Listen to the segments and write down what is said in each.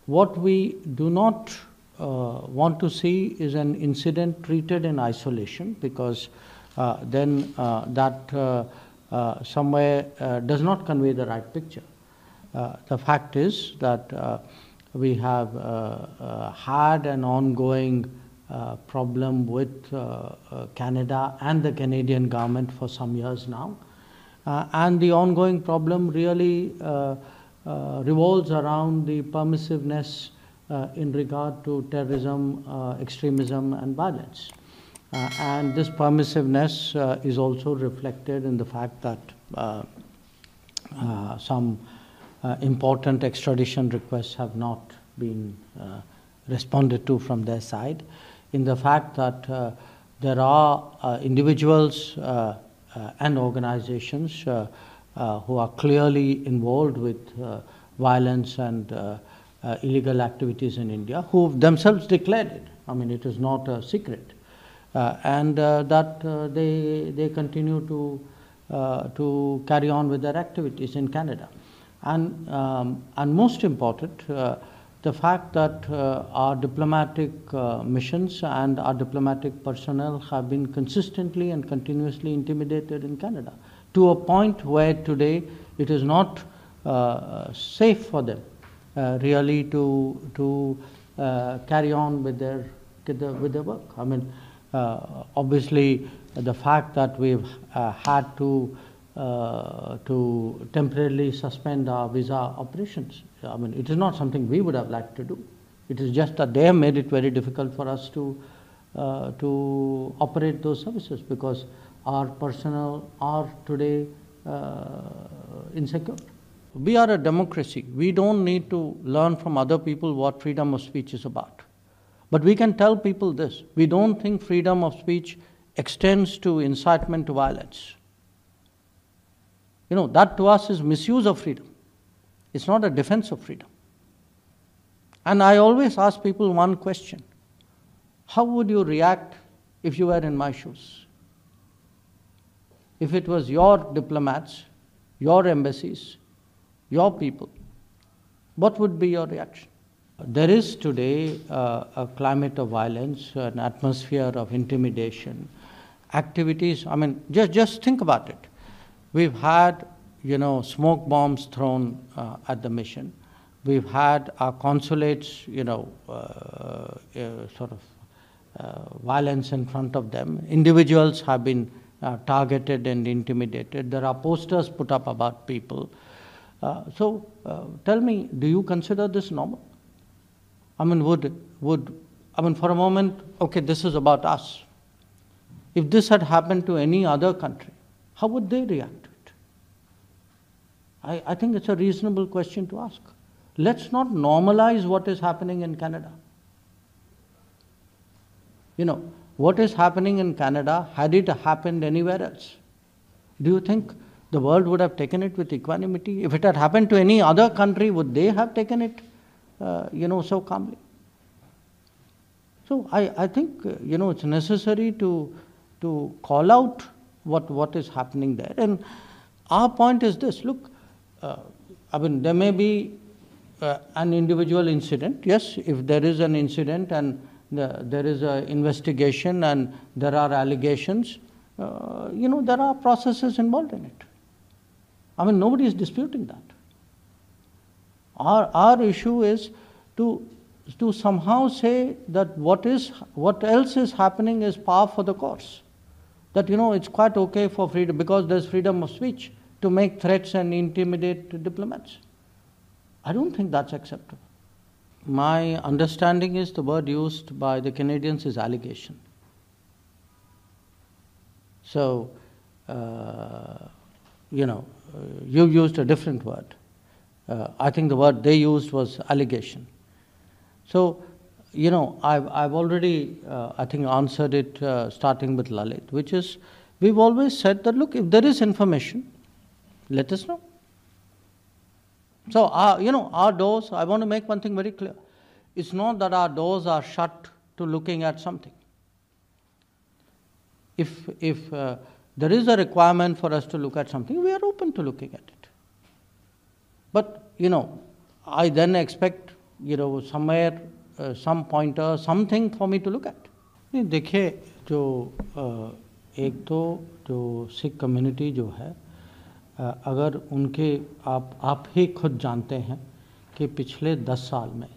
what we do not want to see is an incident treated in isolation, because then that somewhere does not convey the right picture. The fact is that we have had an ongoing problem with Canada and the Canadian government for some years now, and the ongoing problem really revolves around the permissiveness in regard to terrorism, extremism and violence. And this permissiveness is also reflected in the fact that some important extradition requests have not been responded to from their side, in the fact that there are individuals and organizations who are clearly involved with violence and illegal activities in India, who themselves declared it. I mean, it is not a secret. And that they continue to carry on with their activities in Canada. And most important, the fact that our diplomatic missions and our diplomatic personnel have been consistently and continuously intimidated in Canada, to a point where today it is not safe for them really to carry on with their work. I mean, obviously, the fact that we've had to temporarily suspend our visa operations, I mean, it is not something we would have liked to do. It is just that they have made it very difficult for us to operate those services, because our personnel are today insecure. We are a democracy. We don't need to learn from other people what freedom of speech is about. But we can tell people this: we don't think freedom of speech extends to incitement to violence. You know, that to us is misuse of freedom. It's not a defense of freedom. And I always ask people one question: how would you react if you were in my shoes? If it was your diplomats, your embassies, your people, what would be your reaction? There is today a climate of violence, an atmosphere of intimidation, activities. I mean, just think about it. We've had, smoke bombs thrown at the mission. We've had our consulates, violence in front of them. Individuals have been targeted and intimidated. There are posters put up about people. So tell me, do you consider this normal? I mean, for a moment, okay, this is about us. If this had happened to any other country, how would they react to it? I think it's a reasonable question to ask. Let's not normalize what is happening in Canada. What is happening in Canada, had it happened anywhere else, do you think the world would have taken it with equanimity? If it had happened to any other country, would they have taken it, so calmly? So I think, it's necessary to call out what is happening there. And our point is this: look, there may be an individual incident. Yes, if there is an incident and there is an investigation and there are allegations, there are processes involved in it. I mean, nobody is disputing that. Our issue is to somehow say that what else is happening is par for the course. That, it's quite okay for freedom, because there's freedom of speech, to make threats and intimidate diplomats. I don't think that's acceptable. My understanding is the word used by the Canadians is allegation. So, you used a different word. I think the word they used was allegation. So, I've already, I think, answered it starting with Lalit, which is, we've always said that, look, if there is information, let us know. So, our doors, I want to make one thing very clear. It's not that our doors are shut to looking at something. If there is a requirement for us to look at something, we are open to looking at it. But, I then expect somewhere some pointer, something for me to look at. नहीं देखिए, जो एक तो जो Sikh community जो है, अगर उनके आप ही खुद जानते हैं कि पिछले 10 साल में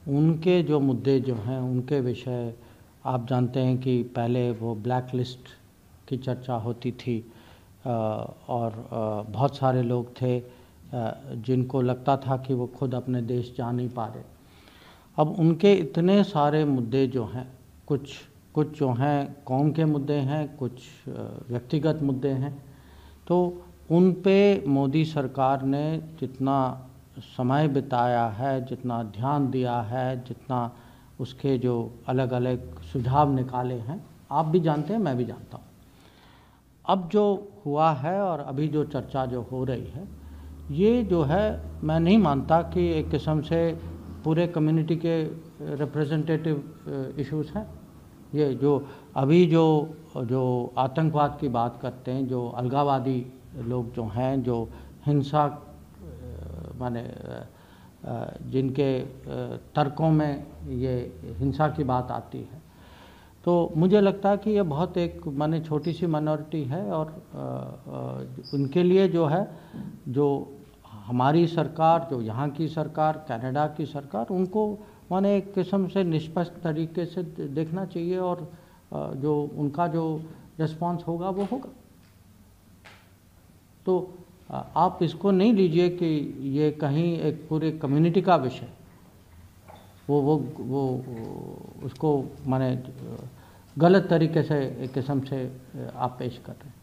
उनके जो मुद्दे जो हैं, उनके विषय आप जानते हैं कि पहले वो ब्लैक लिस्ट की चर्चा होती थी और बहुत सारे लोग थे जिनको लगता था कि वो खुद अपने देश जा नहीं पा रहे। अब उनके इतने सारे मुद्दे जो हैं, कुछ जो हैं कौम के मुद्दे हैं, कुछ व्यक्तिगत मुद्दे हैं, तो उन पे मोदी सरकार ने जितना समय बिताया है, जितना ध्यान दिया है, जितना उसके जो अलग अलग सुझाव निकाले हैं, आप भी जानते हैं, मैं भी जानता हूँ। अब जो हुआ है और अभी जो चर्चा जो हो रही है, ये जो है मैं नहीं मानता कि एक किस्म से पूरे कम्युनिटी के रिप्रेजेंटेटिव इश्यूज़ हैं। ये जो अभी जो आतंकवाद की बात करते हैं, जो अलगावादी लोग जो हैं, जो हिंसा माने जिनके तर्कों में ये हिंसा की बात आती है, तो मुझे लगता है कि ये बहुत एक माने छोटी सी माइनॉरिटी है और उनके लिए जो है, जो हमारी सरकार, जो यहाँ की सरकार, कनाडा की सरकार, उनको माने एक किस्म से निष्पक्ष तरीके से देखना चाहिए और जो उनका जो रिस्पांस होगा वो होगा। तो आप इसको नहीं लीजिए कि ये कहीं एक पूरे कम्युनिटी का विषय, वो उसको माने गलत तरीके से एक किस्म से आप पेश कर रहे हैं।